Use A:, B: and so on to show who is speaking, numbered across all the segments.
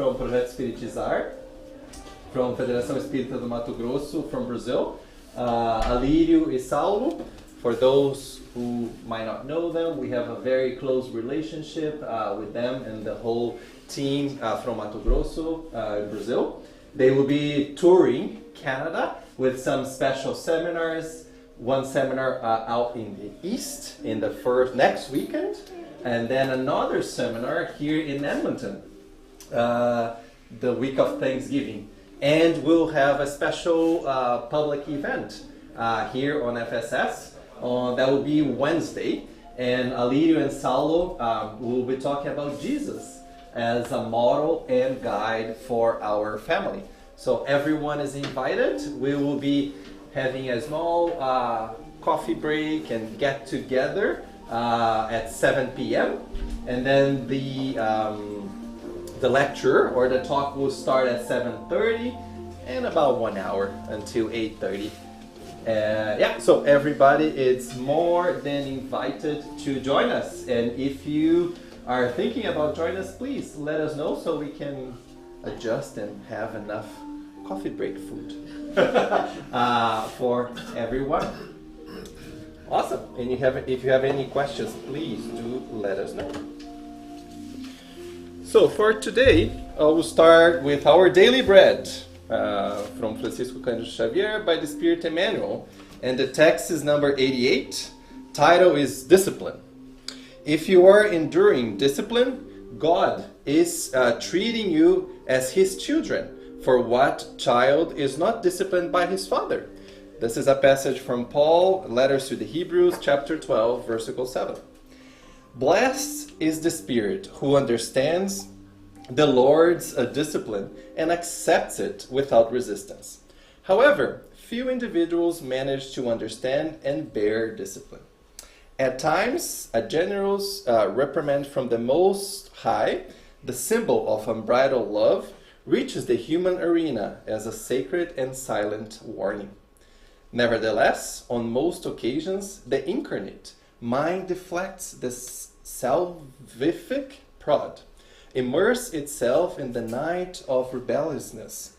A: from Projeto Spiritizar, from Federação Espírita do Mato Grosso, from Brazil. Alírio e Saulo, for those who might not know them, we have a very close relationship with them and the whole team from Mato Grosso, Brazil. They will be touring Canada with some special seminars. One seminar out in the east in the next weekend, and then another seminar here in Edmonton the week of Thanksgiving. And we'll have a special public event here on FSS that will be Wednesday. And Alírio and Saulo will be talking about Jesus as a model and guide for our family. So everyone is invited. We will be having a small coffee break and get together at 7 p.m. And then the lecture or the talk will start at 7:30 and about 1 hour until 8:30. So everybody is more than invited to join us. And if you are thinking about joining us, please let us know so we can adjust and have enough coffee break food for everyone. Awesome. And if you have any questions, please do let us know. So for today, I will start with our daily bread from Francisco Cândido Xavier by the Spirit Emmanuel. And the text is number 88. Title is Discipline. If you are enduring discipline, God is treating you as His children. For what child is not disciplined by his father? This is a passage from Paul, Letters to the Hebrews, chapter 12, versicle 7. Blessed is the spirit who understands the Lord's discipline and accepts it without resistance. However, few individuals manage to understand and bear discipline. At times, a generous reprimand from the Most High, the symbol of unbridled love, reaches the human arena as a sacred and silent warning. Nevertheless, on most occasions, the incarnate mind deflects the salvific prod, immerse itself in the night of rebelliousness,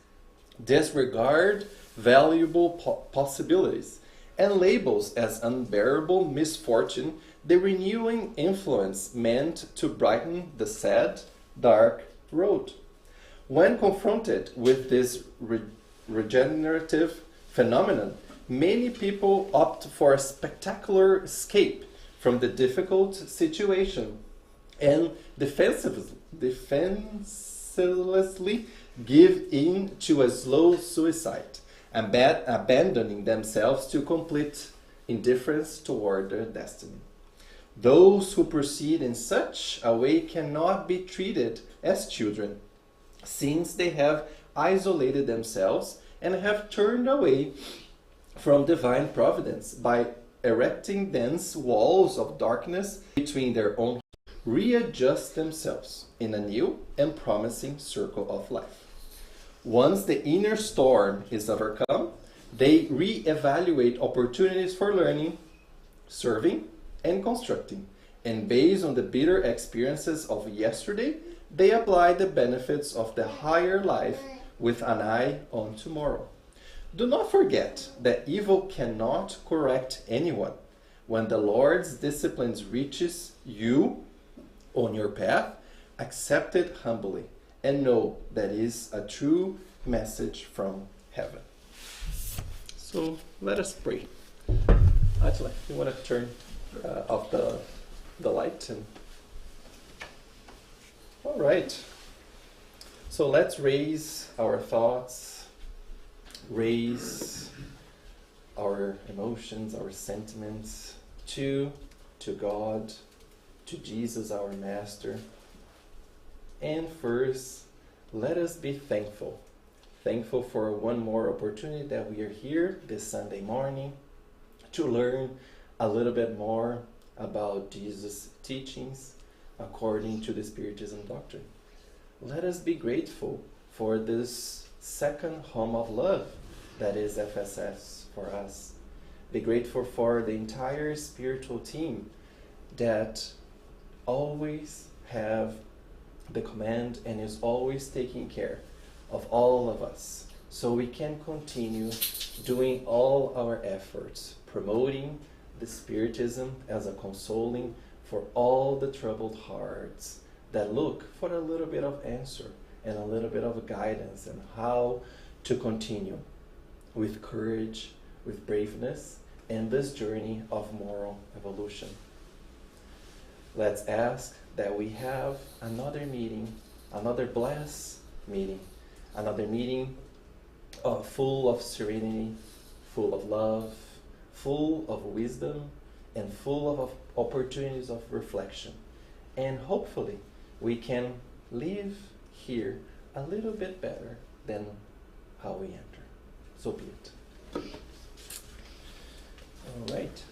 A: disregard valuable possibilities, and labels as unbearable misfortune the renewing influence meant to brighten the sad, dark road. When confronted with this regenerative phenomenon, many people opt for a spectacular escape from the difficult situation and defenselessly give in to a slow suicide, abandoning themselves to complete indifference toward their destiny. Those who proceed in such a way cannot be treated as children, since they have isolated themselves and have turned away from divine providence by erecting dense walls of darkness between their own, readjust themselves in a new and promising circle of life. Once the inner storm is overcome, they re-evaluate opportunities for learning, serving, and constructing, and based on the bitter experiences of yesterday, they apply the benefits of the higher life with an eye on tomorrow. Do not forget that evil cannot correct anyone. When the Lord's discipline reaches you on your path, accept it humbly and know that it is a true message from heaven. So let us pray. Atila, you want to turn off the light? All right. So let's raise our thoughts, raise our emotions, our sentiments to God, to Jesus, our Master. And first, let us be thankful. Thankful for one more opportunity that we are here this Sunday morning to learn a little bit more about Jesus' teachings according to the Spiritism doctrine. Let us be grateful for this second home of love that is FSS for us. Be grateful for the entire spiritual team that always have the command and is always taking care of all of us, so we can continue doing all our efforts, promoting the Spiritism as a consoling for all the troubled hearts that look for a little bit of answer and a little bit of guidance and how to continue with courage, with braveness, in this journey of moral evolution. Let's ask that we have another meeting, another blessed meeting, another meeting full of serenity, full of love, full of wisdom, and full of opportunities of reflection. And hopefully we can leave here a little bit better than how we enter. So be it. All right.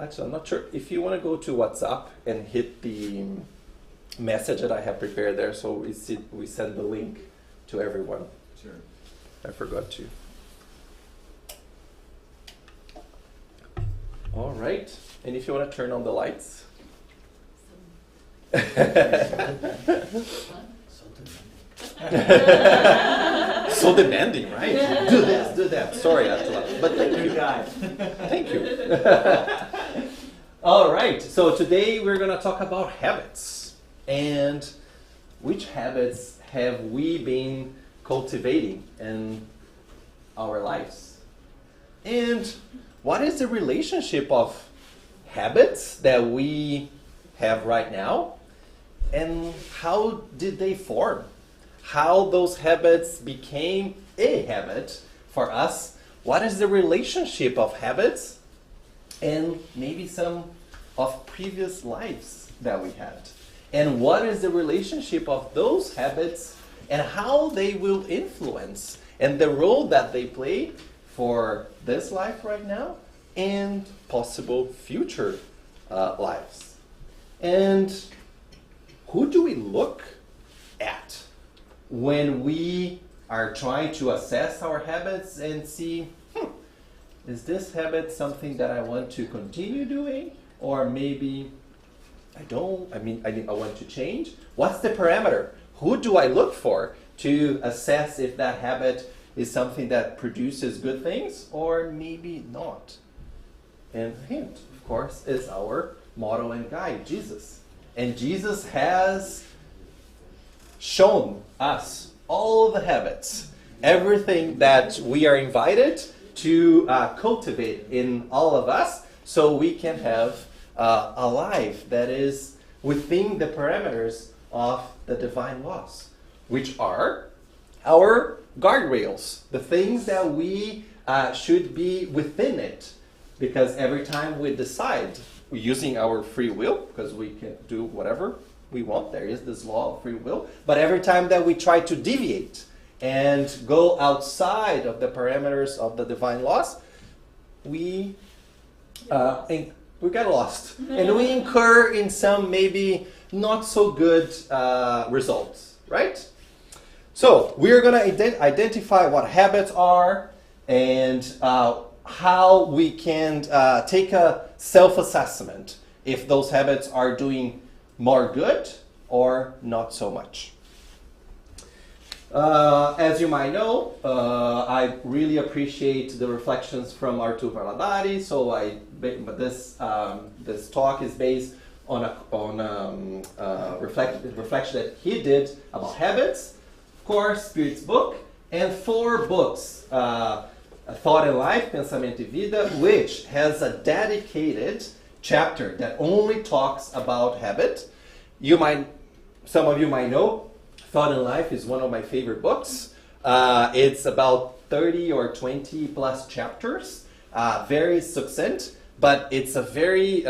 A: Actually, I'm not sure if you want to go to WhatsApp and hit the message that I have prepared there, so we send the link to everyone.
B: Sure.
A: I forgot to. All right. And if you want to turn on the lights. So demanding, right? Do this, do that. Sorry, Attila, but thank you. Thank you. All right. So today we're going to talk about habits. And which habits have we been cultivating in our lives? And what is the relationship of habits that we have right now? And how did they form? How those habits became a habit for us? What is the relationship of habits and maybe some of previous lives that we had? And what is the relationship of those habits and how they will influence and the role that they play for this life right now and possible future lives? And who do we look at when we are trying to assess our habits and see, is this habit something that I want to continue doing? Or maybe I want to change? What's the parameter? Who do I look for to assess if that habit is something that produces good things or maybe not? And hint, of course, is our model and guide, Jesus. And Jesus has shown us all the habits, everything that we are invited to cultivate in all of us so we can have a life that is within the parameters of the divine laws, which are our guardrails, the things that we should be within it. Because every time we decide, using our free will, because we can do whatever we want, there is this law of free will, but every time that we try to deviate and go outside of the parameters of the divine laws, we get lost. And we incur in some maybe not so good results, right? So we're going to identify what habits are and how we can take a self-assessment if those habits are doing more good or not so much. As you might know, I really appreciate the reflections from Artur Valadari. So this talk is based on a reflection that he did about habits, of course, Spirit's book, and 4 books. Thought and Life, Pensamento e Vida, which has a dedicated chapter that only talks about habit. Some of you might know, Thought and Life is one of my favorite books. It's about 30 or 20 plus chapters, very succinct, but it's a very,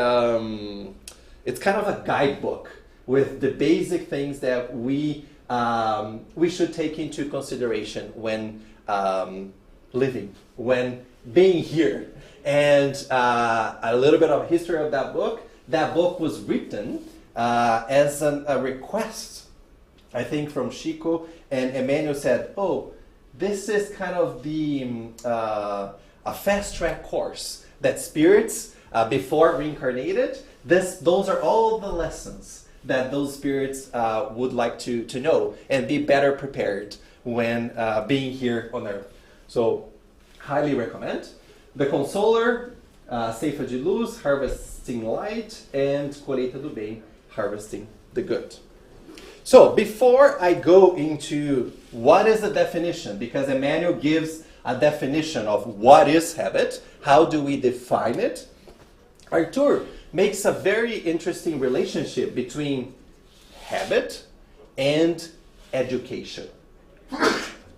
A: it's kind of a guidebook with the basic things that we should take into consideration when living, when being here. And a little bit of history of that book. That book was written as a request, I think, from Chico, and Emmanuel said, this is kind of a fast track course that spirits, before reincarnated, Those are all the lessons that those spirits would like to know and be better prepared when being here on earth. So, highly recommend. The Consoler, Ceifa de Luz, Harvesting Light, and Colheita do Bem, Harvesting the Good. So, before I go into what is the definition, because Emmanuel gives a definition of what is habit, how do we define it, Arthur makes a very interesting relationship between habit and education.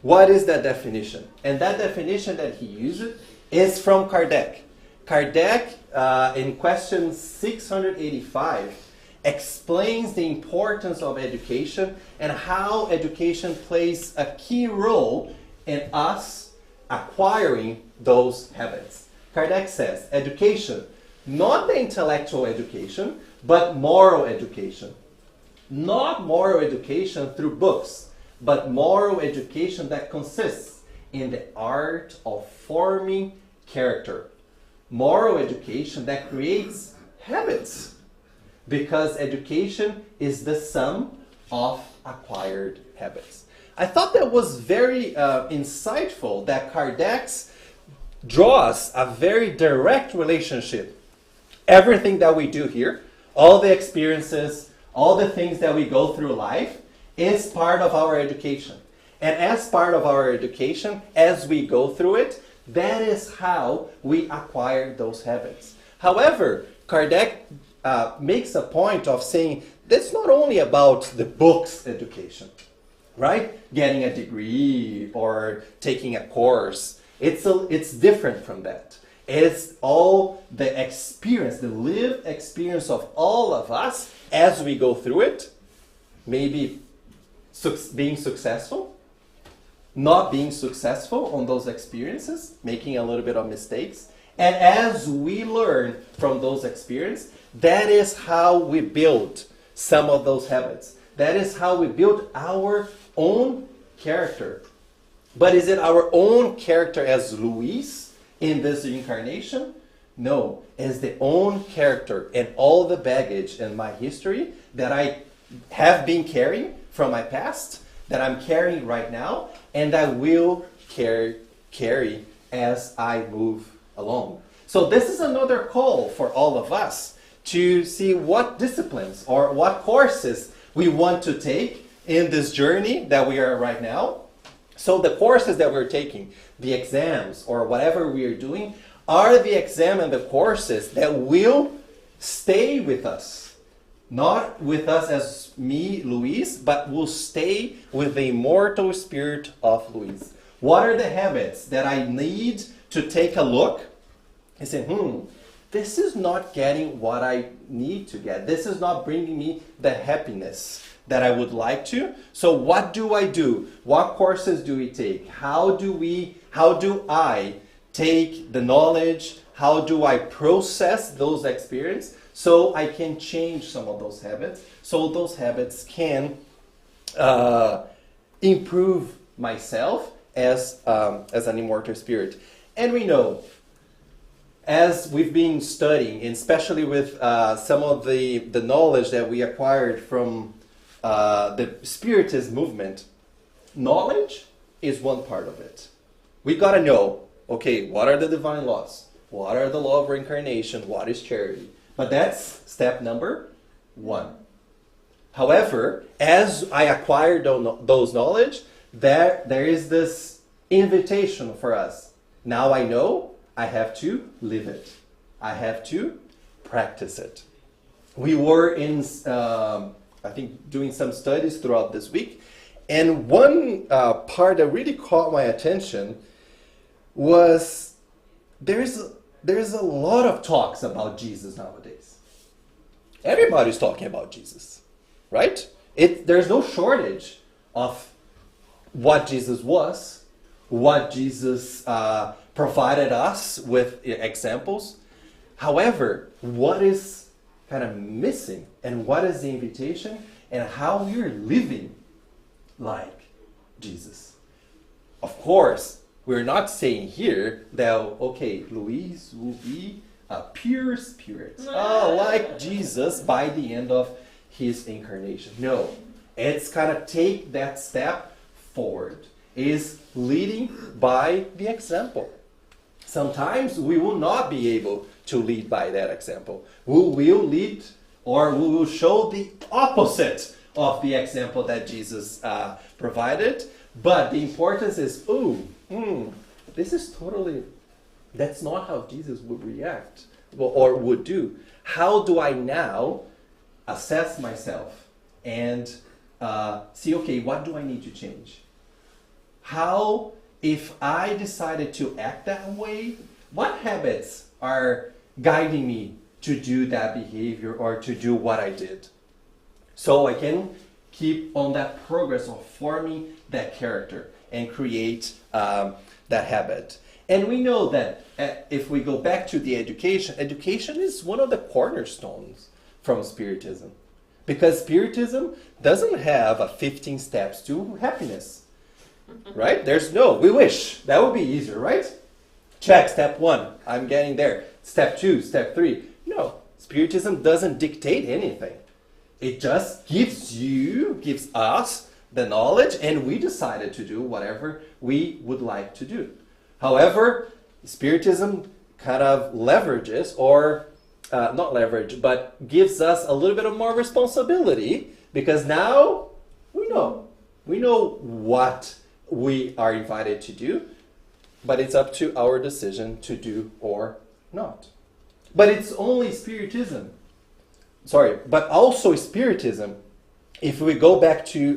A: What is that definition? And that definition that he uses is from Kardec. Kardec, in question 685, explains the importance of education and how education plays a key role in us acquiring those habits. Kardec says, education, not the intellectual education, but moral education. Not moral education through books, but moral education that consists in the art of forming character. Moral education that creates habits. Because education is the sum of acquired habits. I thought that was very insightful that Kardec draws a very direct relationship. Everything that we do here, all the experiences, all the things that we go through life is part of our education. And as part of our education, as we go through it, that is how we acquire those habits. However, Kardec makes a point of saying that's not only about the books education, right? Getting a degree or taking a course. It's different from that. It's all the experience, the lived experience of all of us as we go through it. Maybe being successful, not being successful on those experiences, making a little bit of mistakes. And as we learn from those experiences, that is how we build some of those habits. That is how we build our own character. But is it our own character as Luis in this incarnation? No, it's the own character and all the baggage in my history that I have been carrying from my past, that I'm carrying right now, and I will carry as I move along. So this is another call for all of us to see what disciplines or what courses we want to take in this journey that we are right now. So the courses that we're taking, the exams or whatever we are doing, are the exam and the courses that will stay with us. Not with us as me, Luis, but will stay with the immortal spirit of Luis. What are the habits that I need to take a look and say, this is not getting what I need to get. This is not bringing me the happiness that I would like to. So what do I do? What courses do we take? How do I take the knowledge? How do I process those experiences so I can change some of those habits, so those habits can improve myself as an immortal spirit? And we know, as we've been studying, and especially with some of the knowledge that we acquired from the Spiritist movement, knowledge is one part of it. We got to know, okay, what are the divine laws? What are the law of reincarnation? What is charity? But that's step number 1. However, as I acquire those knowledge, there is this invitation for us. Now I know, I have to live it. I have to practice it. We were in, I think, doing some studies throughout this week, and one part that really caught my attention was there's a lot of talks about Jesus nowadays. Everybody's talking about Jesus, right? There's no shortage of what Jesus was, what Jesus provided us with examples. However, what is kind of missing and what is the invitation and how we're living like Jesus? Of course, we're not saying here that, okay, Luis will be a pure spirit. Oh, like Jesus by the end of his incarnation. No, it's kind of take that step forward. Is leading by the example. Sometimes we will not be able to lead by that example. We will lead, or we will show the opposite of the example that Jesus provided. But the importance is, this is totally, that's not how Jesus would react or would do. How do I now assess myself and see, okay, what do I need to change? How, if I decided to act that way, what habits are guiding me to do that behavior or to do what I did? So I can keep on that progress of forming that character and create that habit. And we know that if we go back to the education is one of the cornerstones from Spiritism. Because Spiritism doesn't have a 15 steps to happiness. Right? We wish. That would be easier, right? Check, step 1, I'm getting there. Step 2, step 3. No, Spiritism doesn't dictate anything. It just gives us the knowledge, and we decided to do whatever we would like to do. However, Spiritism kind of leverages, or not leverage, but gives us a little bit of more responsibility, because now we know what we are invited to do, but it's up to our decision to do or not. But it's only Spiritism. But also Spiritism, if we go back to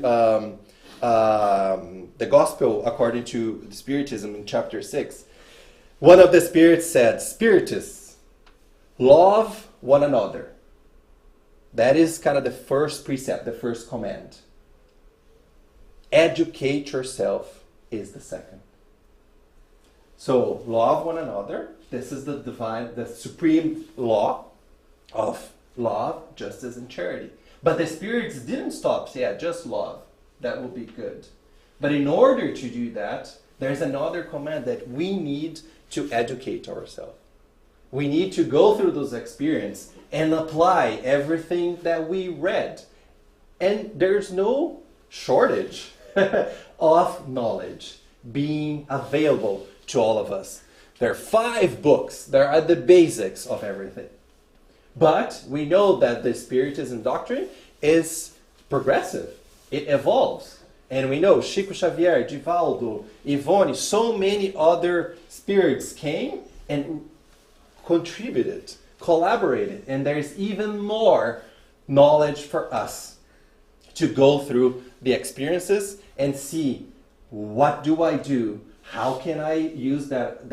A: the Gospel according to Spiritism in chapter 6, one of the spirits said, Spiritists, love one another. That is kind of the first precept, the first command. Educate yourself is the second. So, love one another. This is the supreme law of love, justice, and charity. But the spirits didn't stop. Just love. That will be good. But in order to do that, there's another command that we need to educate ourselves. We need to go through those experiences and apply everything that we read. And there's no shortage of knowledge being available to all of us. There are 5 books. There are the basics of everything. But we know that the Spiritism doctrine is progressive. It evolves. And we know Chico Xavier, Divaldo, Ivone, so many other spirits came and contributed, collaborated. And there's even more knowledge for us to go through the experiences and see, what do I do? How can I use that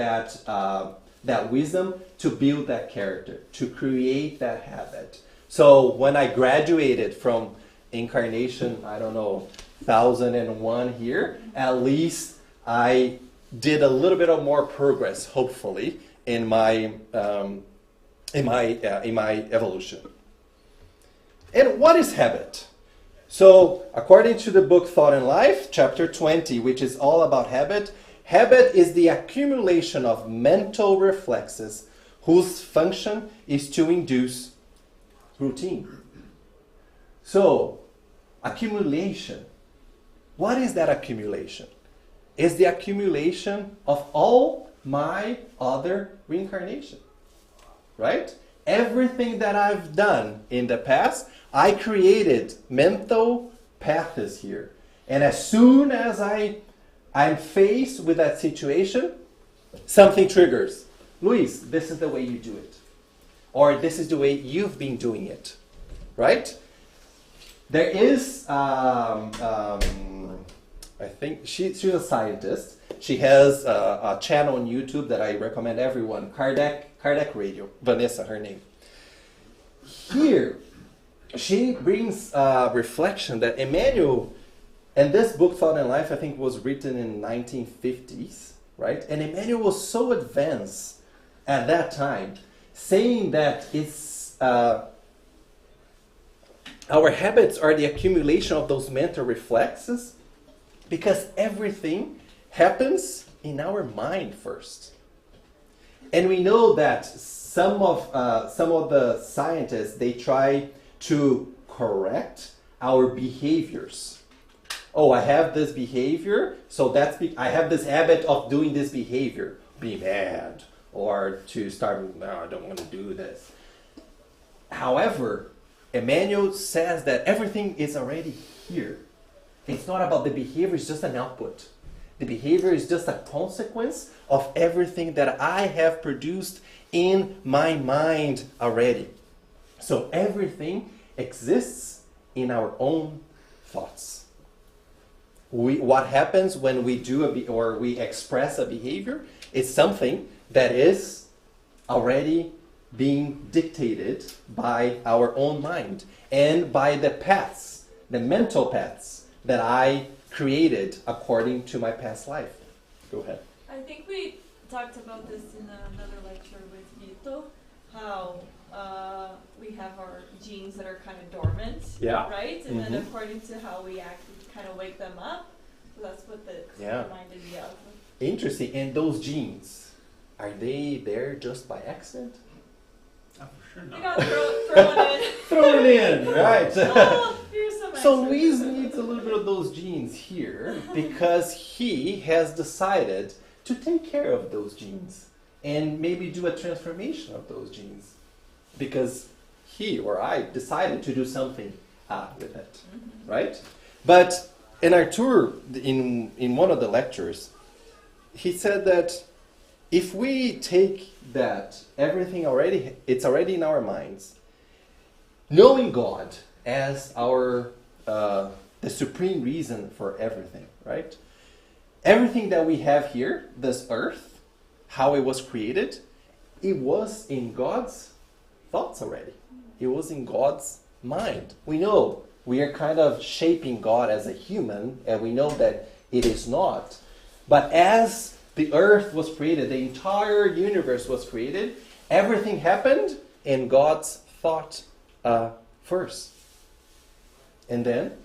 A: wisdom to build that character, to create that habit? So when I graduated from incarnation, 1001 here, at least I did a little bit of more progress, hopefully, in my evolution. And what is habit? So, according to the book Thought and Life, chapter 20, which is all about habit, habit is the accumulation of mental reflexes whose function is to induce routine. So, accumulation. What is that accumulation? It's the accumulation of all my other reincarnation. Right? Everything that I've done in the past, I created mental paths here. And as soon as I'm faced with that situation, something triggers. Luis, this is the way you do it. Or this is the way you've been doing it. Right? There is, I think, she's a scientist. She has a channel on YouTube that I recommend everyone. Kardec Radio. Vanessa, her name. Here, she brings reflection that Emmanuel, and this book, Thought and Life, I think was written in 1950s, right? And Emmanuel was so advanced at that time, saying that it's our habits are the accumulation of those mental reflexes, because everything happens in our mind first. And we know that some of the scientists, they try to correct our behaviors. Oh, I have this behavior, so I have this habit of doing this behavior, be mad, or to start, no, I don't want to do this. However, Emmanuel says that everything is already here. It's not about the behavior, it's just an output. The behavior is just a consequence of everything that I have produced in my mind already. So everything exists in our own thoughts. What happens when we do or we express a behavior is something that is already being dictated by our own mind and by the paths, the mental paths that I created according to my past life. Go ahead.
B: I think we talked about this in another lecture with Vito, how we have our genes that are kind of dormant, right? And then according to how we act, we kind of wake them up. So that's what the reminded me of.
A: Interesting. And those genes, are they there just by accident?
C: Oh, for sure not.
B: You got
A: Thrown in, right?
B: Oh, here's some
A: So
B: extra.
A: Luis needs a little bit of those genes here because he has decided to take care of those genes and maybe do a transformation of those genes because he or I decided to do something with it, right? But in our tour, in one of the lectures, he said that if we take that everything it's already in our minds, knowing God as our the supreme reason for everything, right? Everything that we have here, this earth, how it was created, it was in God's thoughts already. It was in God's mind. We know we are kind of shaping God as a human, and we know that it is not. But as the earth was created, the entire universe was created, everything happened in God's thought first. And then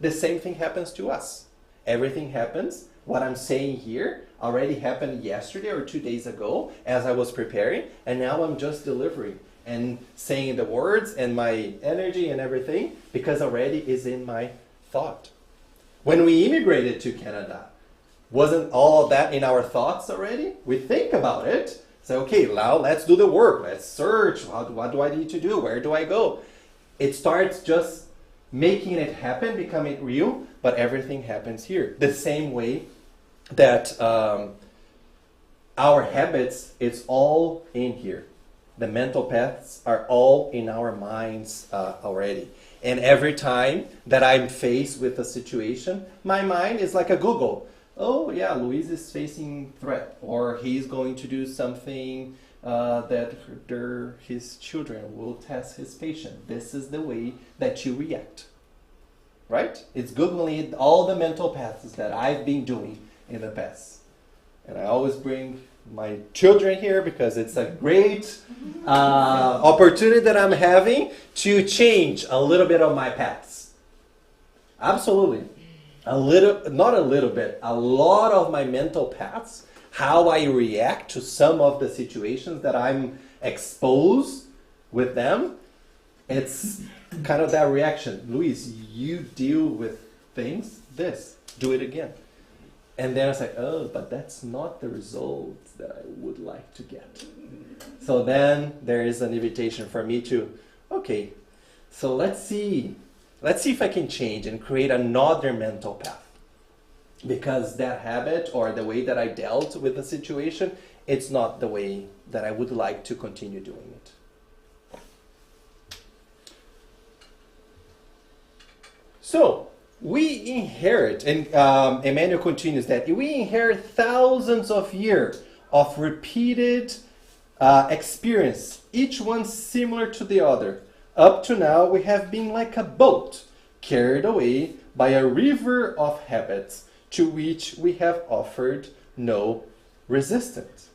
A: the same thing happens to us. Everything happens. What I'm saying here already happened yesterday or 2 days ago as I was preparing, and now I'm just delivering and saying the words and my energy and everything because already is in my thought. When we immigrated to Canada, wasn't all of that in our thoughts already? We think about it. Say, okay, now let's do the work. Let's search. What do I need to do? Where do I go? It starts just making it happen, becoming real, but everything happens here. The same way that our habits, it's all in here. The mental paths are all in our minds already. And every time that I'm faced with a situation, my mind is like a Google. Oh yeah, Luis is facing threat, or he's going to do something that his children will test his patient. This is the way that you react, right? It's Googling all the mental paths that I've been doing in the past. And I always bring my children here because it's a great opportunity that I'm having to change a little bit of my paths. Absolutely. Not a little bit, a lot of my mental paths, how I react to some of the situations that I'm exposed with them, it's kind of that reaction. Luis, you deal with things, do it again. And then I say, oh, but that's not the results that I would like to get. So then there is an invitation for me to, okay, so let's see if I can change and create another mental path. Because that habit or the way that I dealt with the situation, it's not the way that I would like to continue doing it. So, we inherit, and Emmanuel continues that, we inherit thousands of years of repeated experience, each one similar to the other. Up to now, we have been like a boat carried away by a river of habits to which we have offered no resistance.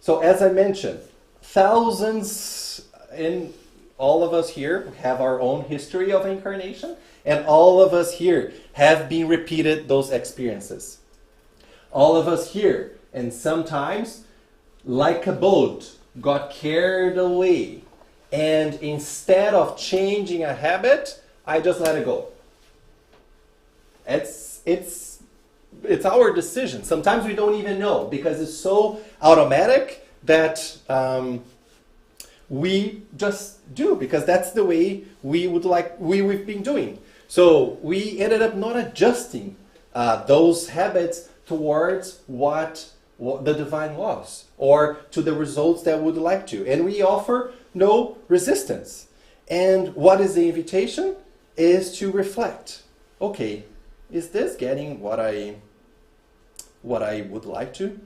A: So as I mentioned, thousands, and all of us here have our own history of incarnation, and all of us here have been repeated those experiences. All of us here, and sometimes like a boat, got carried away, and instead of changing a habit, I just let it go. It's our decision. Sometimes we don't even know because it's so automatic that we just do because that's the way we've been doing. So we ended up not adjusting those habits towards what the divine laws or to the results that we would like to. And we offer no resistance. And what is the invitation? Is to reflect. Okay, is this getting what I would like to?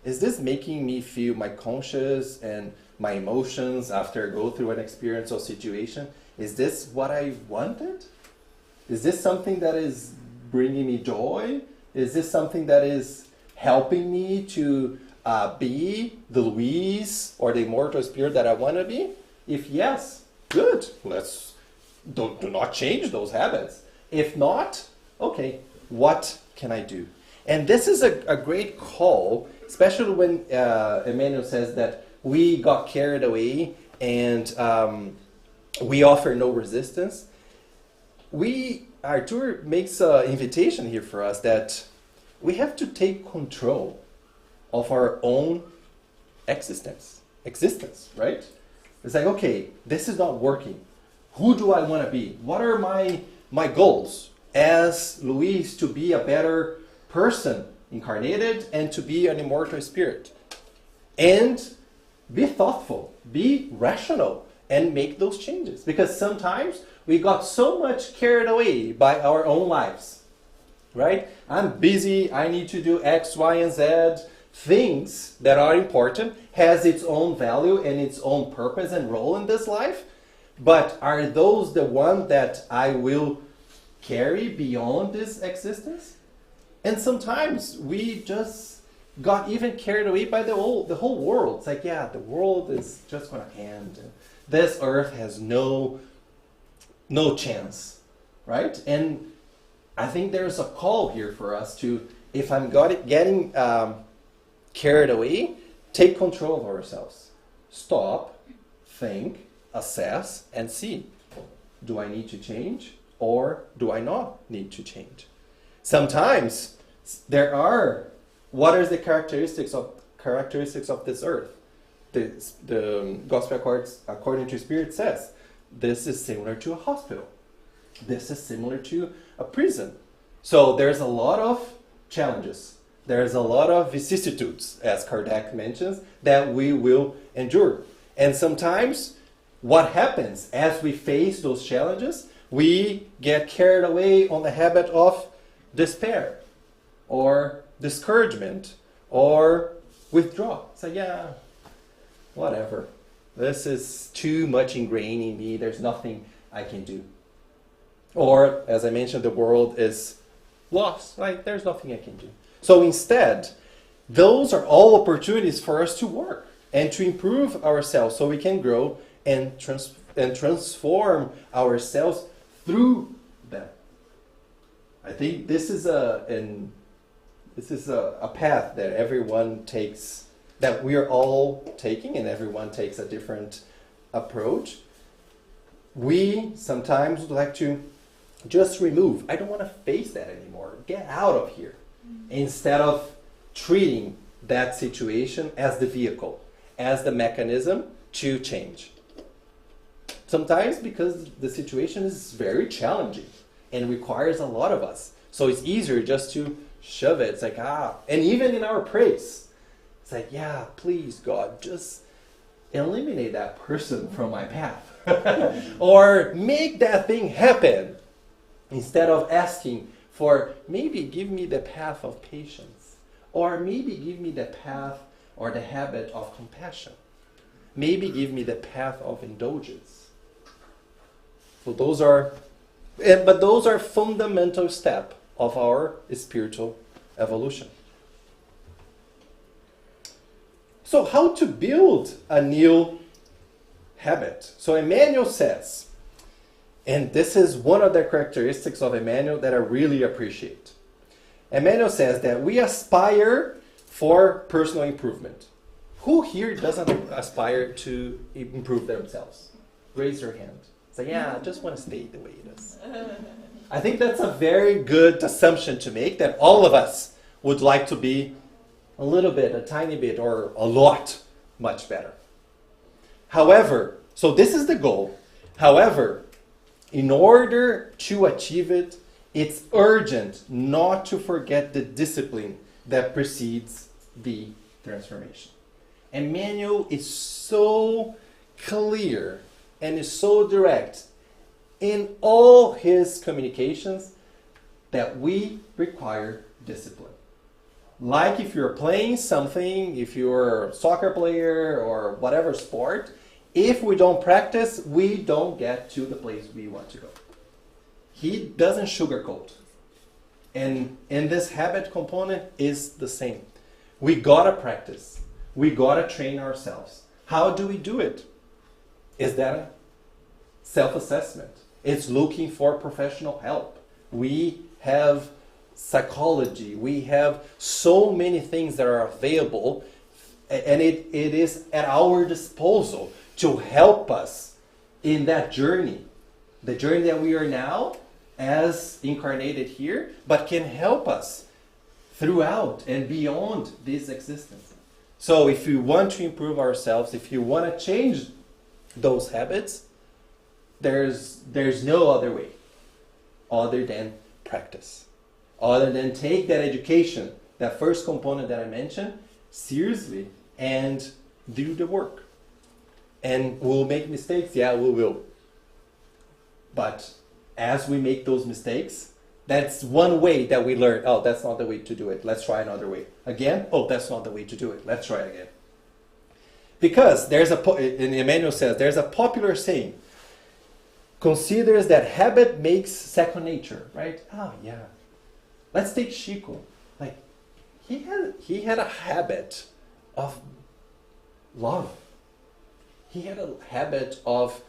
A: Is this making me feel my conscience and my emotions after I go through an experience or situation? Is this what I wanted? Is this something that is bringing me joy? Is this something that is helping me to be the Luis or the immortal spirit that I want to be? If yes, good. Let's do not change those habits. If not, okay, what can I do? And this is a great call, especially when Emmanuel says that we got carried away and we offer no resistance. Arthur makes an invitation here for us that we have to take control of our own existence, right? It's like, okay, this is not working. Who do I want to be? What are my goals as Luis to be a better person incarnated and to be an immortal spirit? And be thoughtful, be rational, and make those changes. Because sometimes we got so much carried away by our own lives, right? I'm busy, I need to do X, Y, and Z. Things that are important has its own value and its own purpose and role in this life. But are those the ones that I will carry beyond this existence? And sometimes we just got even carried away by the whole world. It's like, yeah, the world is just going to end. This earth has no chance, right? And I think there's a call here for us to, if I'm getting carried away, take control of ourselves. Stop, think, assess, and see. Do I need to change or do I not need to change? Sometimes there are, what are the characteristics of this earth? The Gospel according to Spirit says, this is similar to a hospital. This is similar to a prison. So there's a lot of challenges. There's a lot of vicissitudes, as Kardec mentions, that we will endure. And sometimes what happens as we face those challenges, we get carried away on the habit of despair or discouragement or withdraw. So yeah, whatever. This is too much ingrained in me. There's nothing I can do. Or, as I mentioned, the world is lost. Like, there's nothing I can do. So instead, those are all opportunities for us to work and to improve ourselves so we can grow and transform ourselves through them. I think this is a path that everyone takes, that we are all taking, and everyone takes a different approach. We sometimes would like to just remove. I don't want to face that anymore. Get out of here. Instead of treating that situation as the vehicle, as the mechanism to change. Sometimes because the situation is very challenging and requires a lot of us. So it's easier just to shove it. It's like, and even in our praise, it's like, yeah, please God, just eliminate that person from my path. Or make that thing happen. Instead of asking for, maybe give me the path of patience. Or maybe give me the path or the habit of compassion. Maybe give me the path of indulgence. So those are fundamental steps of our spiritual evolution. So how to build a new habit? So Emmanuel says, and this is one of the characteristics of Emmanuel that I really appreciate. Emmanuel says that we aspire for personal improvement. Who here doesn't aspire to improve themselves? Raise your hand. Say, yeah, I just want to stay the way it is. I think that's a very good assumption to make, that all of us would like to be a little bit, a tiny bit, or a lot much better. However, so this is the goal. However, in order to achieve it, it's urgent not to forget the discipline that precedes the transformation. Emmanuel is so clear and is so direct in all his communications that we require discipline. Like if you're playing something, if you're a soccer player or whatever sport, if we don't practice, we don't get to the place we want to go. He doesn't sugarcoat. And this habit component is the same. We gotta practice. We gotta train ourselves. How do we do it? Is that a self-assessment? It's looking for professional help. We have psychology. We have so many things that are available, and it is at our disposal to help us in that journey. The journey that we are now as incarnated here, but can help us throughout and beyond this existence. So if you want to improve ourselves, if you want to change those habits, there's no other way other than practice. Other than take that education, that first component that I mentioned, seriously and do the work. And we'll make mistakes? Yeah, we will. But as we make those mistakes, that's one way that we learn, oh, that's not the way to do it. Let's try another way. Again, oh, that's not the way to do it. Let's try again. Because and Emmanuel says, there's a popular saying, considers that habit makes second nature, right? Oh, yeah. Let's take Chico. Like, he had a habit of love. He had a habit of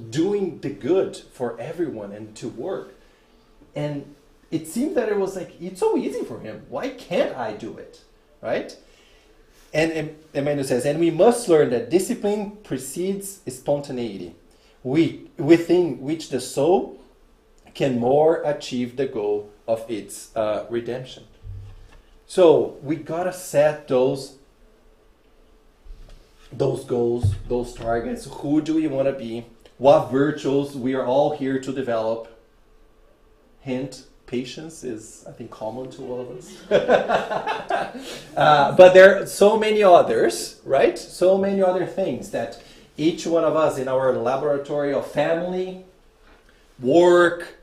A: doing the good for everyone and to work. And it seemed that it was like, it's so easy for him. Why can't I do it? Right? And Emmanuel says, and we must learn that discipline precedes spontaneity, within which the soul can more achieve the goal of its redemption. So we gotta set those goals, those targets. Who do we want to be? What virtues we are all here to develop? Hint, patience is, I think, common to all of us. But there are so many others, right? So many other things that each one of us in our laboratory of family, work,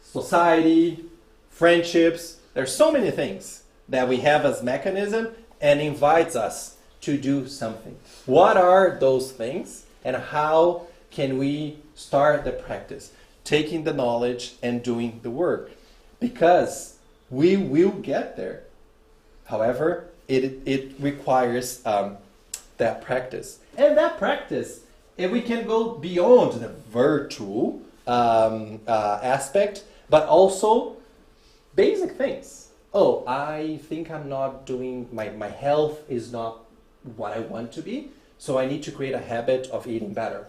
A: society, friendships, there's so many things that we have as mechanism and invites us to do something. What are those things and how can we start the practice? Taking the knowledge and doing the work. Because we will get there. However, it requires that practice. And that practice, if we can go beyond the virtual aspect, but also basic things. Oh, I think I'm not doing, my health is not what I want to be, so I need to create a habit of eating better.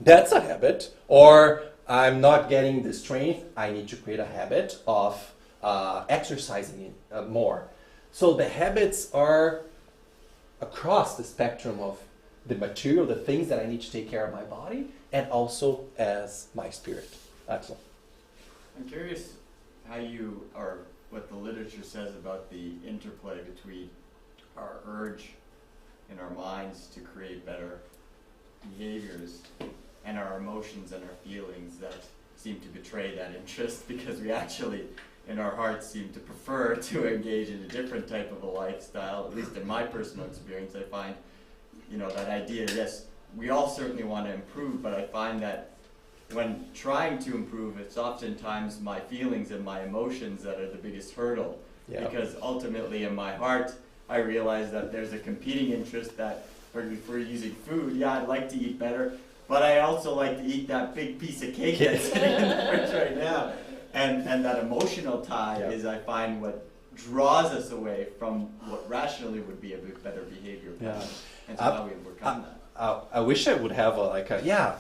A: That's a habit. Or I'm not getting the strength, I need to create a habit of exercising more. So the habits are across the spectrum of the material, the things that I need to take care of my body, and also as my spirit. Axel.
D: I'm curious how or what the literature says about the interplay between our urge in our minds to create better behaviors and our emotions and our feelings that seem to betray that interest, because we actually, in our hearts, seem to prefer to engage in a different type of a lifestyle. At least in my personal experience, I find, that idea, yes, we all certainly want to improve, but I find that when trying to improve, it's oftentimes my feelings and my emotions that are the biggest hurdle. Yeah. Because ultimately in my heart, I realize that there's a competing interest that, for using food, yeah, I'd like to eat better, but I also like to eat that big piece of cake that's sitting in the fridge right now. And that emotional tie is, I find, what draws us away from what rationally would be a bit better behavior pattern.
A: Yeah.
D: And so how we overcome that.
A: I wish I would have a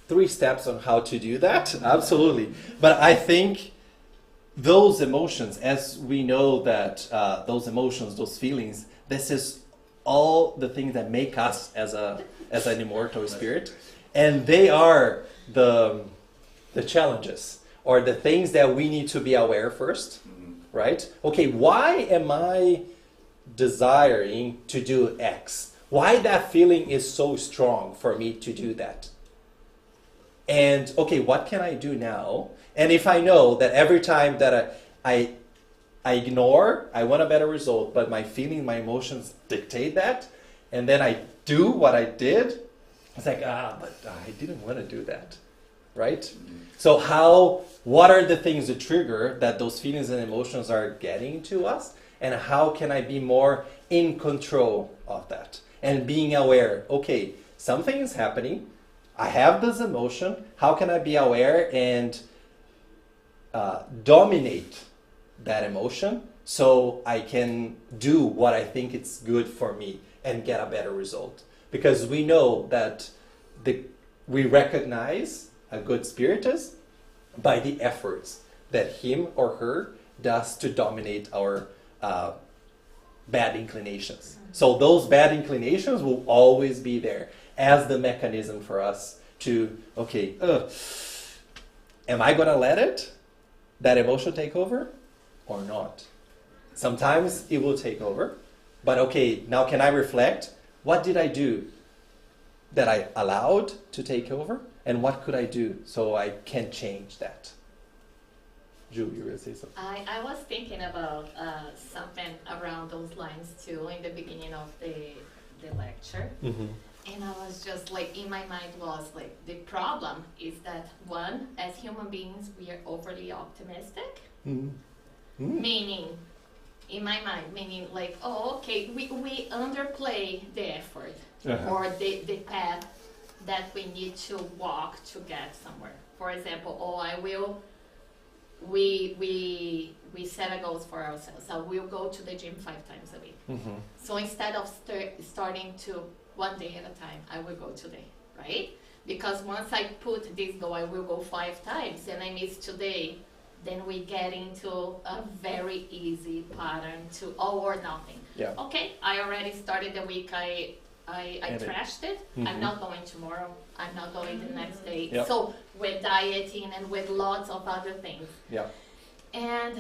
A: 3 steps on how to do that. Absolutely. But I think those emotions, as we know that those emotions, those feelings, this is all the things that make us as an immortal spirit. And they are the challenges or the things that we need to be aware first, right? Okay, why am I desiring to do X? Why that feeling is so strong for me to do that? And okay, what can I do now? And if I know that every time that I ignore, I want a better result, but my feeling, my emotions dictate that, and then I do what I did, it's like, but I didn't want to do that, right? So what are the things that trigger that those feelings and emotions are getting to us? And how can I be more in control of that? And being aware, okay, something is happening. I have this emotion. How can I be aware and dominate that emotion so I can do what I think it's good for me and get a better result? Because we know that we recognize a good spiritist by the efforts that him or her does to dominate our bad inclinations. So those bad inclinations will always be there as the mechanism for us to, okay, am I going to let that emotion take over or not? Sometimes it will take over, but okay, now can I reflect? What did I do that I allowed to take over? And what could I do so I can change that? Ju, you were going to say something?
E: I was thinking about something around those lines too in the beginning of the lecture.
A: Mm-hmm.
E: And I was just like, in my mind was like, the problem is that one, as human beings, we are overly optimistic.
A: Mm-hmm. Mm-hmm.
E: Meaning, in my mind, meaning like, oh, okay, we underplay the effort or the path that we need to walk to get somewhere. For example, we set a goals for ourselves. So we'll go to the gym 5 times a week.
A: Mm-hmm.
E: So instead of starting to 1 day at a time, I will go today, right? Because once I put this goal, I will go 5 times and I miss today, then we get into a very easy pattern to all or nothing.
A: Yeah.
E: Okay, I already started the week, I trashed it.
A: Mm-hmm.
E: I'm not going tomorrow. I'm not going the next day.
A: Yep.
E: So with dieting and with lots of other things.
A: Yeah.
E: And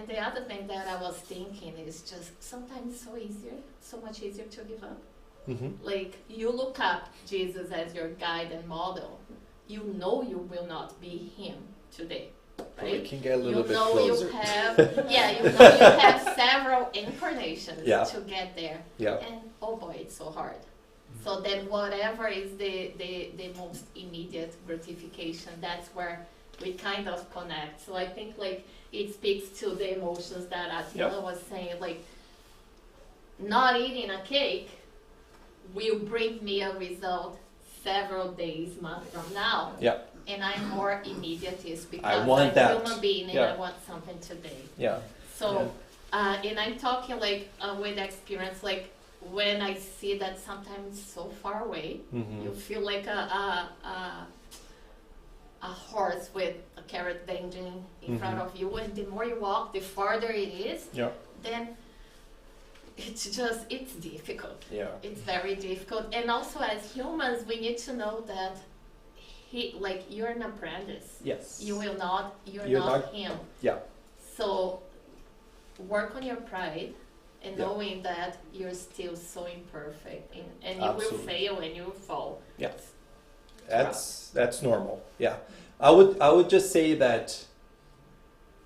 E: the other thing that I was thinking is just sometimes so much easier to give up.
A: Mm-hmm.
E: Like you look up Jesus as your guide and model, you know you will not be him today. Right?
A: We can get a little bit
E: know
A: closer.
E: You have, you have several incarnations to get there.
A: Yeah.
E: And oh boy, it's so hard. So then whatever is the most immediate gratification, that's where we kind of connect. So I think like it speaks to the emotions that Attila was saying, like not eating a cake will bring me a result several days, months from now.
A: Yeah.
E: And I'm more immediatist because
A: I want
E: I'm
A: that.
E: a human being and I want something today.
A: Yeah.
E: So, and I'm talking like with experience, like when I see that sometimes so far away,
A: Mm-hmm.
E: you feel like a horse with a carrot dangling in front of you, and the more you walk, the farther it is.
A: Yeah.
E: Then it's difficult.
A: Yeah.
E: It's very difficult. And also as humans, we need to know that you're an apprentice.
A: Yes.
E: You're not him.
A: Yeah.
E: So work on your pride and knowing that you're still so imperfect and you will fail and you will fall.
A: Yeah. That's normal. Yeah. I would just say that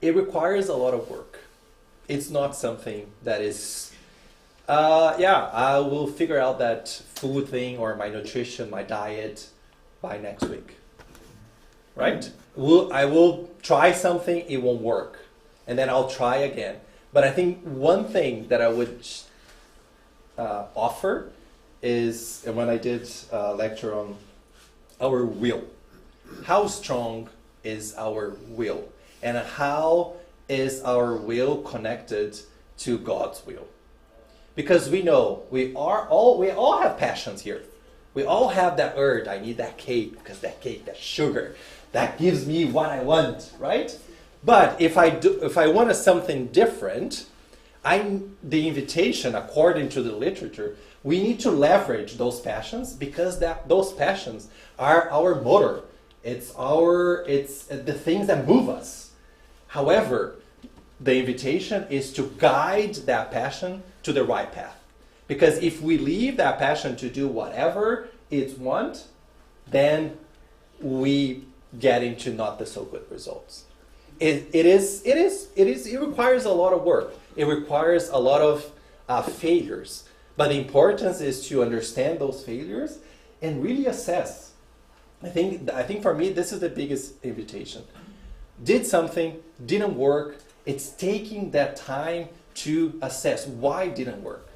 A: it requires a lot of work. It's not something that is I will figure out that food thing or my nutrition, my diet by next week. Right? I will try something, it won't work. And then I'll try again. But I think one thing that I would offer is, and when I did a lecture on our will, how strong is our will? And how is our will connected to God's will? Because we know we all have passions here. We all have that urge. I need that cake because that cake, that sugar, that gives me what I want, right? But if I want something different, the invitation, according to the literature, we need to leverage those passions because those passions are our motor. It's the things that move us. However, the invitation is to guide that passion to the right path. Because if we leave that passion to do whatever it wants, then we get into not the so good results. It requires a lot of work. It requires a lot of failures. But the importance is to understand those failures and really assess. I think for me, this is the biggest invitation. Did something, didn't work. It's taking that time to assess why it didn't work.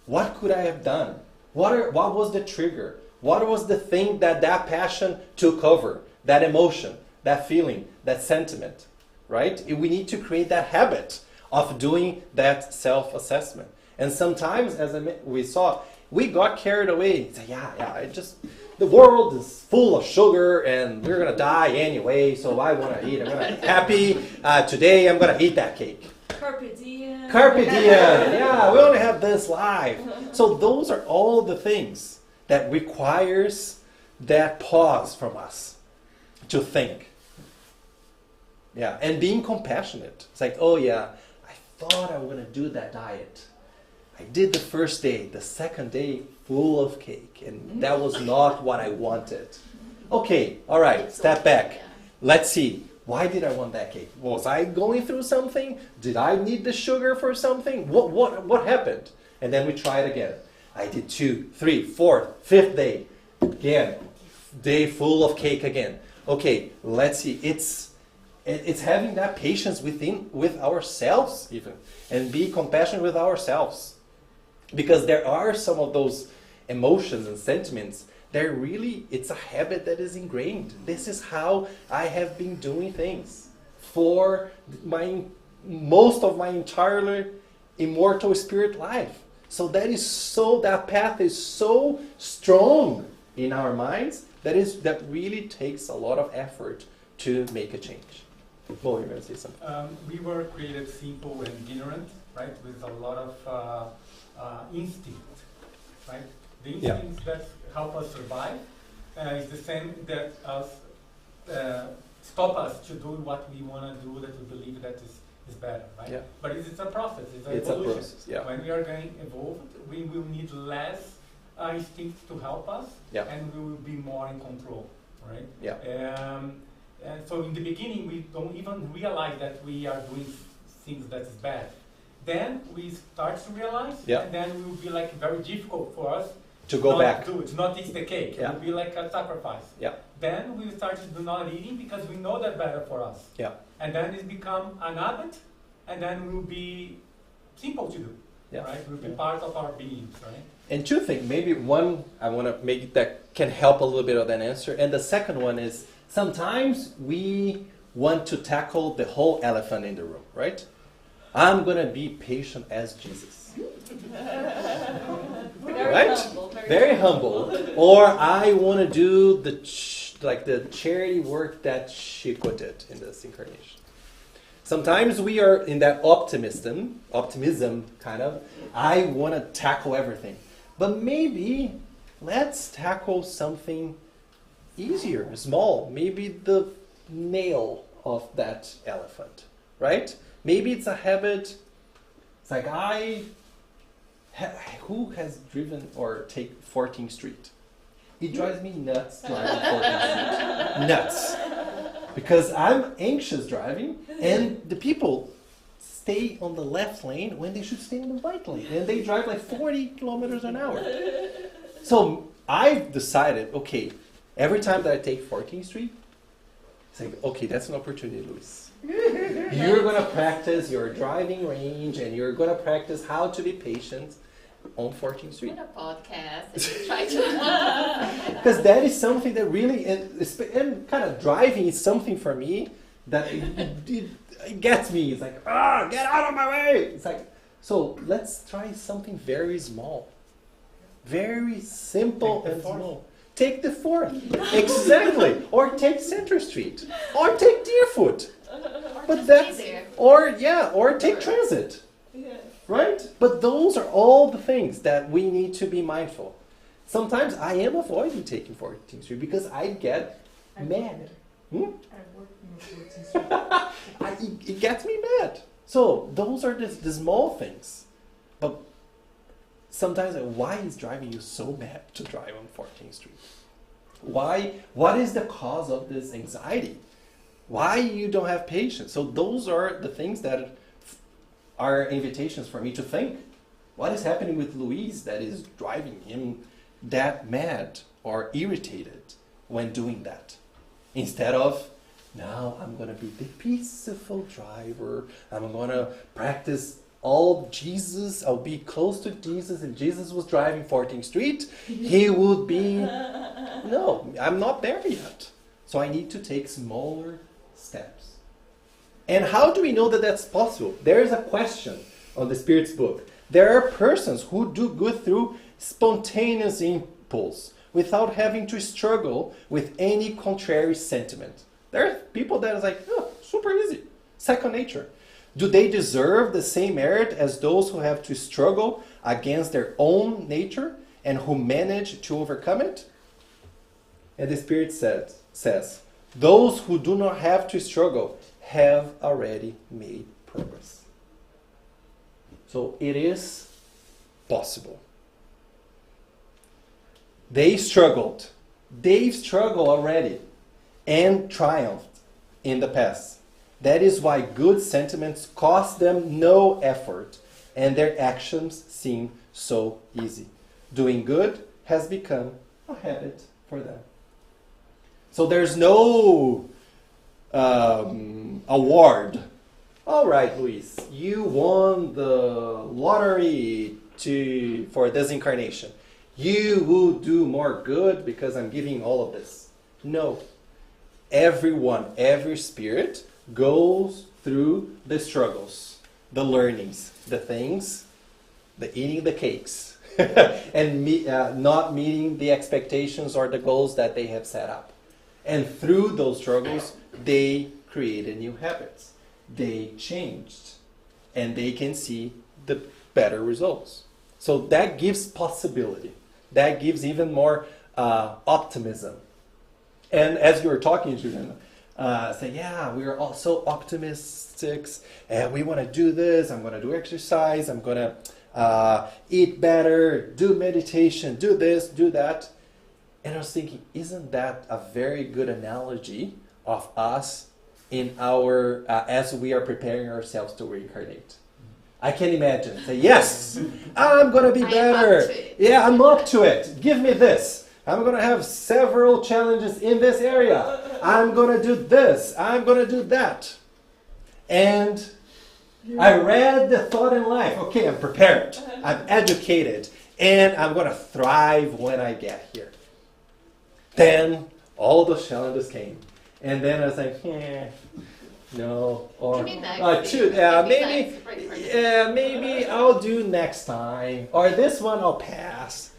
A: What could I have done? What was the trigger? What was the thing that passion took over? That emotion, that feeling, that sentiment, right? We need to create that habit of doing that self-assessment. And sometimes, as we saw, we got carried away. The world is full of sugar and we're going to die anyway, so I want to eat. I'm going to be happy. Today I'm going to eat that cake.
B: Carpe diem.
A: Carpe diem. Yeah, we only have this life. So those are all the things that requires that pause from us to think. Yeah, and being compassionate. It's like, oh yeah, I thought I was going to do that diet. I did the first day, the second day, full of cake, and that was not what I wanted. Okay, all right, step back. Let's see. Why did I want that cake? Was I going through something? Did I need the sugar for something? What happened? And then we try it again. I did 2, 3, 4, 5th day. Again, day full of cake again. Okay, let's see. It's having that patience with ourselves even, and be compassionate with ourselves. Because there are some of those emotions and sentiments that really, it's a habit that is ingrained. This is how I have been doing things for most of my entirely immortal spirit life. So that path is so strong in our minds that really takes a lot of effort to make a change. Well, you're going to say something.
C: We were created simple and ignorant, right, with a lot of instinct, right? The instincts that help us survive is the same that stop us to do what we want to do, that we believe that is better, right? Yeah. But it's a process, it's evolution. A process, yeah. When we are getting evolved, we will need less instincts to help us, and we will be more in control, right? Yeah. And so in the beginning, we don't even realize that we are doing things that is bad. Then we start to realize, and then it will be like very difficult for us
A: to go back.
C: To not eat the cake. Yeah. It will be like a sacrifice. Yeah. Then we start to do not eating because we know that's better for us. Yeah. And then it become an habit, and then it will be simple to do. Yeah. Right? It will be part of our beings, right?
A: And two things. Maybe one, I want to make that can help a little bit of that answer. And the second one is sometimes we want to tackle the whole elephant in the room, right? I'm going to be patient as Jesus. Right? Very humble. Or I want to do the charity work that Chico did in this incarnation. Sometimes we are in that optimism kind of, I want to tackle everything. But maybe let's tackle something easier, small. Maybe the nail of that elephant, right? Maybe it's a habit. It's like who has driven or take 14th Street? It drives me nuts driving 14th Street. Nuts. Because I'm anxious driving, and the people stay on the left lane when they should stay on the right lane. And they drive like 40 kilometers an hour. So I've decided, okay, every time that I take 14th Street, it's like, okay, that's an opportunity, Luis. You're going to practice your driving range, and you're going to practice how to be patient on 14th Street.
E: What a podcast. And you try to
A: because that is something that really, and kind of driving is something for me that it gets me. It's like, get out of my way. It's like, so let's try something very small. Very simple and small. Take the 4th. Exactly. Or take Center Street. Or take Deerfoot. But that's, or take transit. Right? But those are all the things that we need to be mindful. Sometimes I am avoiding taking 14th Street because I get mad. It gets me mad. So those are the small things. But sometimes, why is driving you so mad to drive on 14th Street? Why? What is the cause of this anxiety? Why you don't have patience? So those are the things that are invitations for me to think. What is happening with Luis that is driving him that mad or irritated when doing that? Instead of, now I'm going to be the peaceful driver. I'm going to practice all Jesus. I'll be close to Jesus. If Jesus was driving 14th Street, he would be... No, I'm not there yet. So I need to take smaller steps. And how do we know that that's possible? There is a question on the Spirit's book. There are persons who do good through spontaneous impulse without having to struggle with any contrary sentiment. There are people that is like, super easy, second nature. Do they deserve the same merit as those who have to struggle against their own nature and who manage to overcome it? And the Spirit says, those who do not have to struggle have already made progress. So it is possible. They struggled. They've struggled already and triumphed in the past. That is why good sentiments cost them no effort and their actions seem so easy. Doing good has become a habit for them. So there's no award. All right, Luis, you won the lottery for this incarnation. You will do more good because I'm giving all of this. No. Everyone, every spirit goes through the struggles, the learnings, the things, the eating the cakes, and not meeting the expectations or the goals that they have set up. And through those struggles, they created new habits. They changed. And they can see the better results. So that gives possibility. That gives even more optimism. And as you were talking, Juliana, say, we are all so optimistic, and we want to do this, I'm going to do exercise, I'm going to eat better, do meditation, do this, do that. And I was thinking, isn't that a very good analogy of us in our, as we are preparing ourselves to reincarnate? I can imagine, say, yes, I'm going to be better. Yeah, I'm up to it. Give me this. I'm going to have several challenges in this area. I'm going to do this. I'm going to do that. And I read the thought in life. Okay, I'm prepared. I'm educated. And I'm going to thrive when I get here. Then all those challenges came. And then I was like, no. Or maybe I'll do next time. Or this one I'll pass.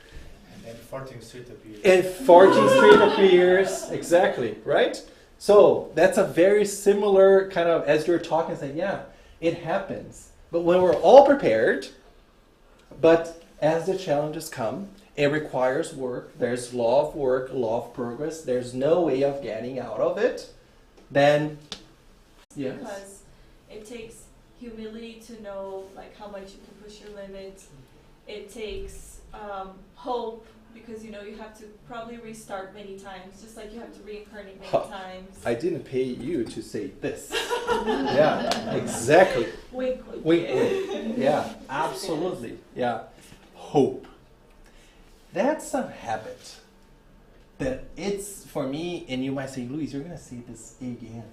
C: And 14th Street appears.
A: And 14th Street appears. Exactly, right? So that's a very similar kind of, as you're talking, saying, it happens. But when we're all prepared, but as the challenges come, it requires work. There's law of work, law of progress. There's no way of getting out of it. Then, yes.
B: Because it takes humility to know like how much you can push your limits. It takes hope because you have to probably restart many times, just like you have to reincarnate many times.
A: I didn't pay you to say this. Yeah, exactly.
B: Wink, wink.
A: Wink, wink. Yeah, absolutely. Yeah, hope. That's a habit that it's for me, and you might say, Luis, you're going to say this again.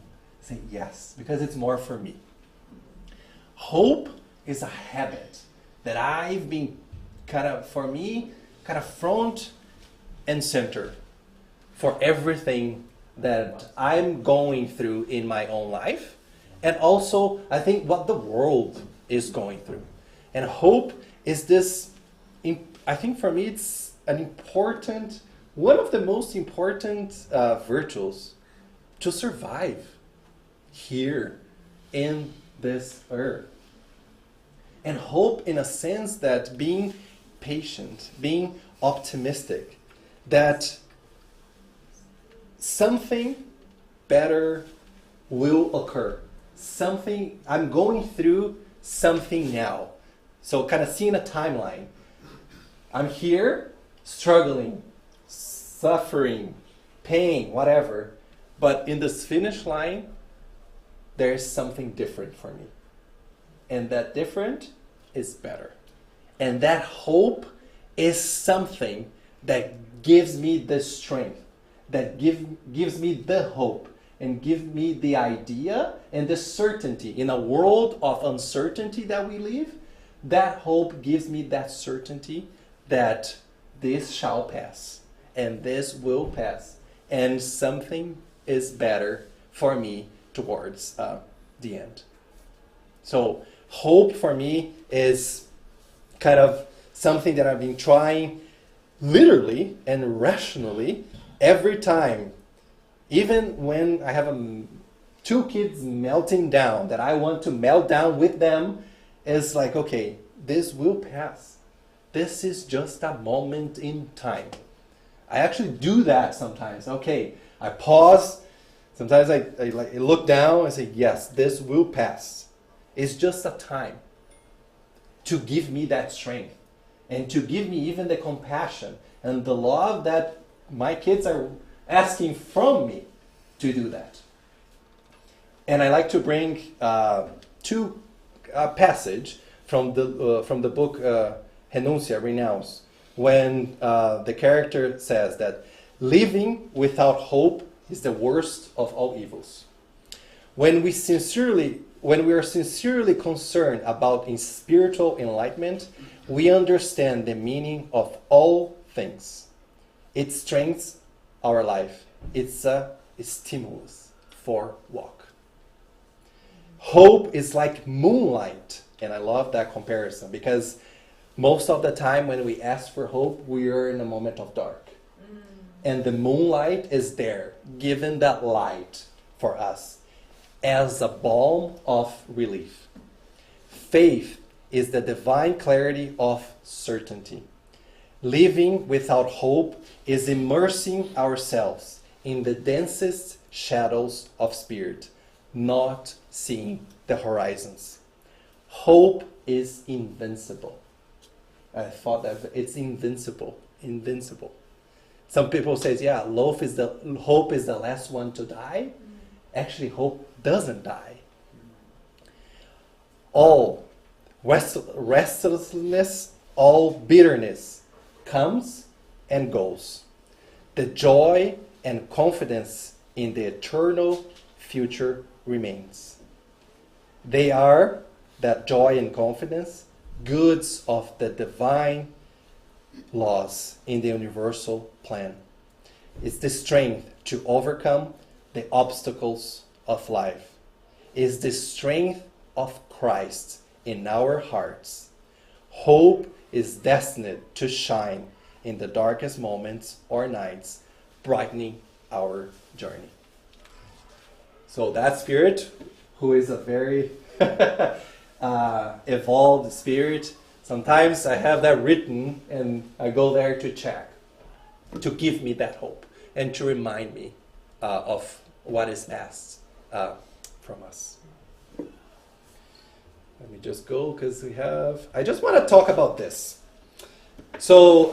A: Say yes, because it's more for me. Hope is a habit that I've been kind of front and center for everything that I'm going through in my own life, and also I think what the world is going through. And hope is this, I think for me it's one of the most important virtues to survive here in this earth. And hope in a sense that being patient, being optimistic, that something better will occur. I'm going through something now. So kind of seeing a timeline. I'm here, struggling, suffering, pain, whatever. But in this finish line, there's something different for me. And that different is better. And that hope is something that gives me the strength, that gives me the hope, and gives me the idea and the certainty. In a world of uncertainty that we live, that hope gives me that certainty that this shall pass, and this will pass, and something is better for me towards the end. So hope for me is kind of something that I've been trying literally and rationally every time, even when I have two kids melting down, that I want to melt down with them, is like, okay, this will pass. This is just a moment in time. I actually do that sometimes. Okay, I pause. Sometimes I look down and say, yes, this will pass. It's just a time to give me that strength and to give me even the compassion and the love that my kids are asking from me to do that. And I like to bring two passage from the book Renuncia, Renounce, when the character says that living without hope is the worst of all evils. When we are sincerely concerned about spiritual enlightenment, we understand the meaning of all things. It strengthens our life. It's a stimulus for walk. Hope is like moonlight, and I love that comparison because most of the time when we ask for hope, we are in a moment of dark. And the moonlight is there, giving that light for us as a balm of relief. Faith is the divine clarity of certainty. Living without hope is immersing ourselves in the densest shadows of spirit, not seeing the horizons. Hope is invincible. I thought that it's invincible. Some people say, yeah, hope is the last one to die. Actually, hope doesn't die. All restlessness, all bitterness comes and goes. The joy and confidence in the eternal future remains. They are, that joy and confidence, goods of the divine laws in the universal plan. It's the strength to overcome the obstacles of life. It's the strength of Christ in our hearts. Hope is destined to shine in the darkest moments or nights, brightening our journey. So that spirit, who is a very evolved spirit, sometimes I have that written and I go there to check, to give me that hope and to remind me of what is asked from us. Let me just go because I just want to talk about this. So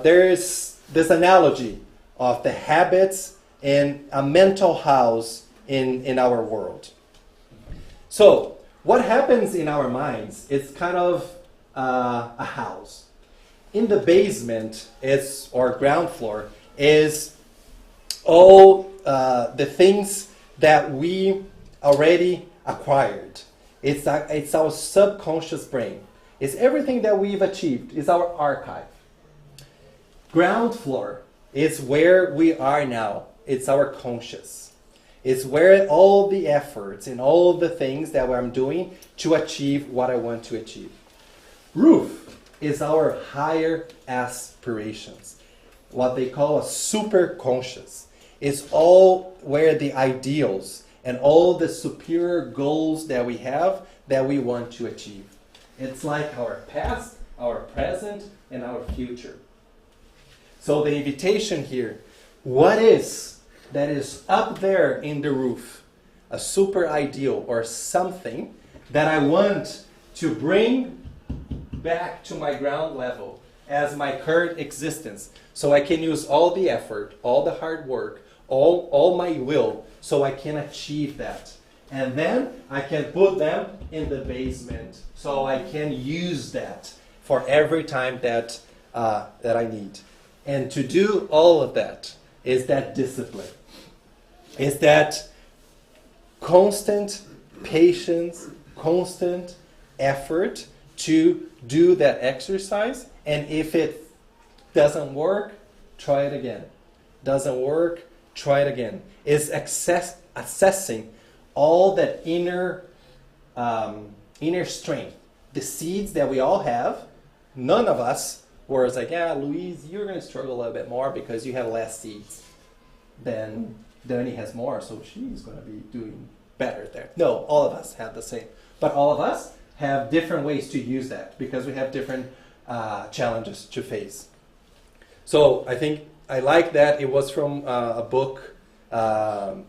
A: there's this analogy of the habits in a mental house in our world. So what happens in our minds is kind of a house. In the basement, or ground floor, is all the things that we already acquired. It's our subconscious brain. It's everything that we've achieved. It's our archive. Ground floor is where we are now. it's our conscious. It's where all the efforts and all the things that I'm doing to achieve what I want to achieve. Roof is our higher aspirations, what they call a super conscious. It's all where the ideals and all the superior goals that we have that we want to achieve. It's like our past, our present, and our future. So the invitation here, what is that is up there in the roof, a super ideal or something that I want to bring back to my ground level as my current existence, so I can use all the effort, all the hard work, all my will, so I can achieve that. And then I can put them in the basement, so I can use that for every time that I need. And to do all of that is that discipline. Is that constant patience, constant effort to do that exercise. And if it doesn't work, try it again. Doesn't work, try it again. It's assessing all that inner strength. The seeds that we all have, none of us were like, yeah, Louise, you're going to struggle a little bit more because you have less seeds than Dani has more, so she's going to be doing better there. No, all of us have the same. But all of us have different ways to use that because we have different challenges to face. So I think I like that. It was from a book, I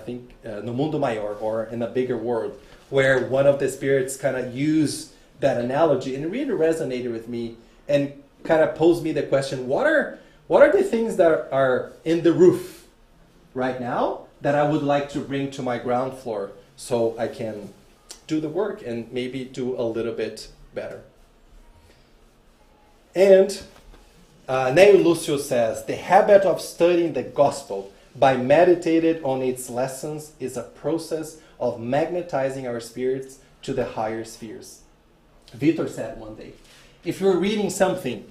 A: think, No Mundo Maior, or In a Bigger World, where one of the spirits kind of used that analogy, and it really resonated with me and kind of posed me the question, what are the things that are in the roof right now that I would like to bring to my ground floor so I can do the work and maybe do a little bit better. And Neo Lucio says, the habit of studying the gospel by meditating on its lessons is a process of magnetizing our spirits to the higher spheres. Vitor said one day, if you're reading something,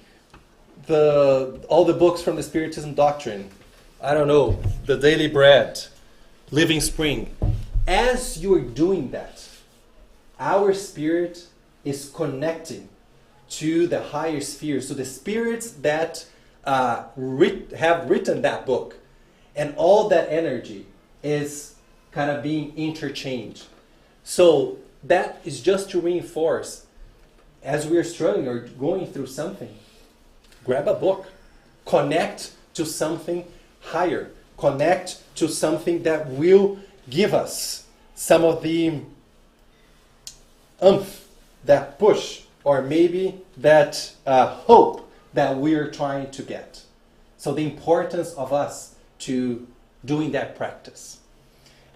A: all the books from the Spiritism doctrine, I don't know, The Daily Bread, Living Spring, as you're doing that, our spirit is connecting to the higher spheres, to the spirits that have written that book. And all that energy is kind of being interchanged. So that is just to reinforce, as we are struggling or going through something, grab a book, connect to something higher, connect to something that will give us some of the oomph, that push, or maybe that hope that we're trying to get. So the importance of us to doing that practice.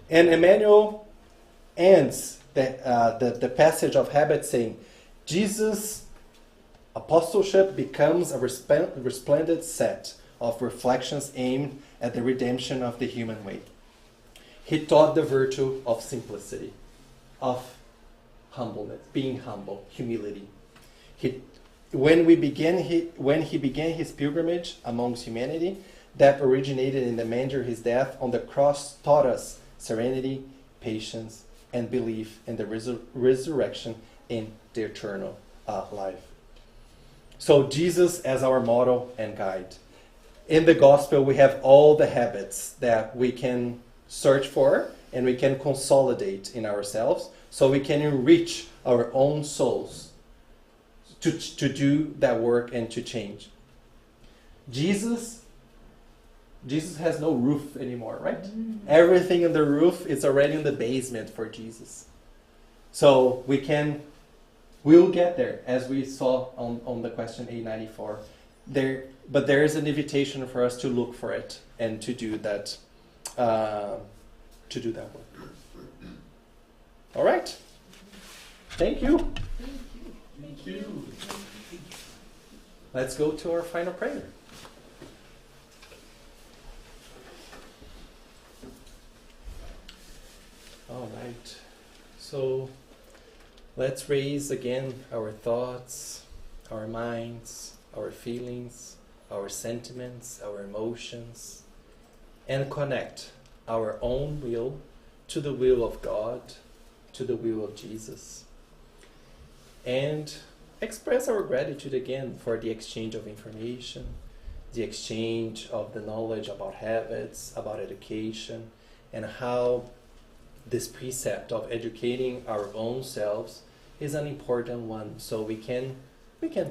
A: And Emmanuel ends the passage of habit saying, Jesus' apostleship becomes a resplendent set of reflections aimed at the redemption of the human way. He taught the virtue of simplicity, of humbleness, being humble, humility. When he began his pilgrimage amongst humanity, that originated in the manger his death on the cross, taught us serenity, patience, and belief in the resurrection in the eternal life. So Jesus as our model and guide. In the gospel, we have all the habits that we can search for and we can consolidate in ourselves so we can enrich our own souls to do that work and to change. Jesus has no roof anymore, right? Everything in the roof is already in the basement for Jesus. So we'll get there, as we saw on the question 894. But there is an invitation for us to look for it and to do that work. All right. Thank you.
C: Thank you.
A: Let's go to our final prayer. All right. So let's raise again our thoughts, our minds, our feelings, our sentiments, our emotions, and connect our own will to the will of God, to the will of Jesus. And express our gratitude again for the exchange of information, the exchange of the knowledge about habits, about education, and how this precept of educating our own selves is an important one, so we can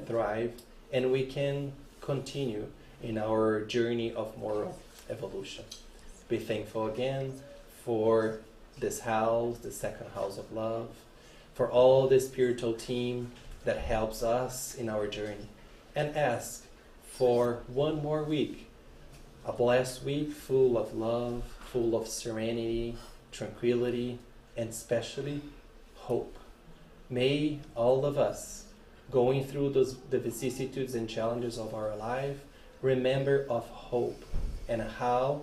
A: thrive and we can continue in our journey of moral evolution. Be thankful again for this house, the second house of love, for all the spiritual team that helps us in our journey, and ask for one more week, a blessed week full of love, full of serenity, tranquility, and especially hope. May all of us, going through the vicissitudes and challenges of our life, remember of hope, and how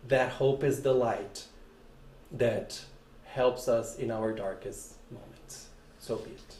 A: that hope is the light that helps us in our darkest moments. So be it.